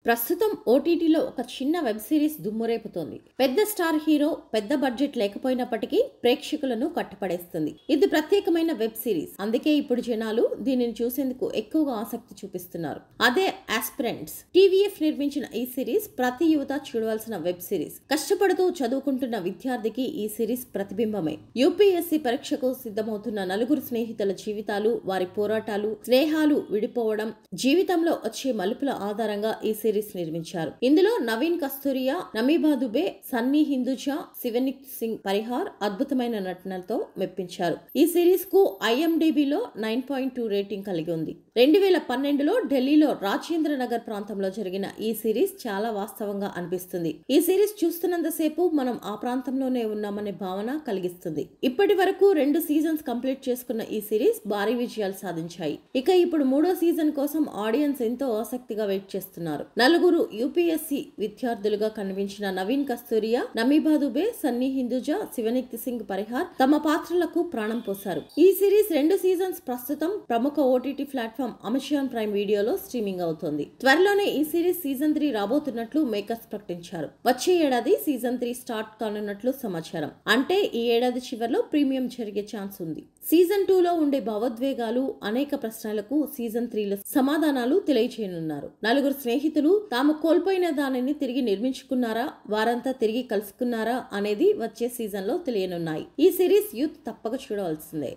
ప్రస్తుతం ఓటీటీలో ఒక చిన్న వెబ్ సిరీస్ దుమ్మురేపుతోంది. పెద్ద స్టార్ హీరో, పెద్ద బడ్జెట్ లేకపోయినప్పటికీ ప్రేక్షకులను కట్టపడేస్తుంది. ఇది ప్రత్యేకమైన వెబ్ సిరీస్. అందుకే ఇప్పుడు జనాలు దీనిని చూసేందుకు ఎక్కువగా ఆసక్తి చూపిస్తున్నారు. అదే ఆస్పిరెంట్స్. టీవీఎఫ్ నిర్మించిన ఈ సిరీస్ ప్రతి యువత చూడవలసిన వెబ్ సిరీస్. కష్టపడుతూ చదువుకుంటున్న విద్యార్థికి ఈ సిరీస్ ప్రతిబింబమే. యూపీఎస్సీ పరీక్షకు సిద్ధమవుతున్న నలుగురు స్నేహితుల జీవితాలు, వారి పోరాటాలు, స్నేహాలు విడిపోవడం, జీవితంలో వచ్చే మలుపుల ఆధారంగా ఈ సిరీస్ నిర్మించారు. ఇందులో నవీన్ కస్తూరియా, నమీబా దుబే, సన్నీ హిందూజా, శివనిక్ సింగ్ పరిహార్ అద్భుతమైన నటనలతో మెప్పించారు. ఈ సిరీస్ కు ఐఎండిబిలో 9.2 రేటింగ్ కలిగి ఉంది. 2012లో ఢిల్లీలో రాజేంద్ర నగర్ ప్రాంతంలో జరిగిన ఈ సిరీస్ చాలా వాస్తవంగా అనిపిస్తుంది. ఈ సిరీస్ చూస్తున్నంతసేపు మనం ఆ ప్రాంతంలోనే ఉన్నామనే భావన కలిగిస్తుంది. ఇప్పటి వరకు 2 సీజన్స్ కంప్లీట్ చేసుకున్న ఈ సిరీస్ భారీ విజయాలు సాధించాయి. ఇక ఇప్పుడు 3వ సీజన్ కోసం ఆడియన్స్ ఎంతో ఆసక్తిగా వెయిట్ చేస్తున్నారు. నలుగురు యూపీఎస్సీ విద్యార్థులుగా కనిపించిన నవీన్ కస్తూరియా, నమీబా దుబే, సన్నీ హిందూజా, శివనిక్ సింగ్ పరిహార్ తమ పాత్రలకు ప్రాణం పోశారు. ఈ సిరీస్ 2 సీజన్స్ ప్రస్తుతం ప్రముఖ ఓటీటీ ప్లాట్ఫామ్ అమెజాన్ ప్రైమ్ వీడియోలో స్ట్రీమింగ్ అవుతోంది. త్వరలోనే ఈ సిరీస్ సీజన్ 3 రాబోతున్నట్లు మేకర్స్ ప్రకటించారు. వచ్చే ఏడాది సీజన్ 3 స్టార్ట్ కానున్నట్లు సమాచారం. అంటే ఈ ఏడాది చివరిలో ప్రీమియం జరిగే ఛాన్స్ ఉంది. సీజన్ 2లో ఉండే భావోద్వేగాలు, అనేక ప్రశ్నలకు సీజన్ 3లో సమాధానాలు తెలియచేయనున్నారు. నలుగురు స్నేహితులు తాము కోల్పోయిన దానిని తిరిగి నిర్మించుకున్నారా, వారంతా తిరిగి కలుసుకున్నారా అనేది వచ్చే సీజన్ లో తెలియనున్నాయి. ఈ సిరీస్ యూత్ తప్పక చూడవలసిందే.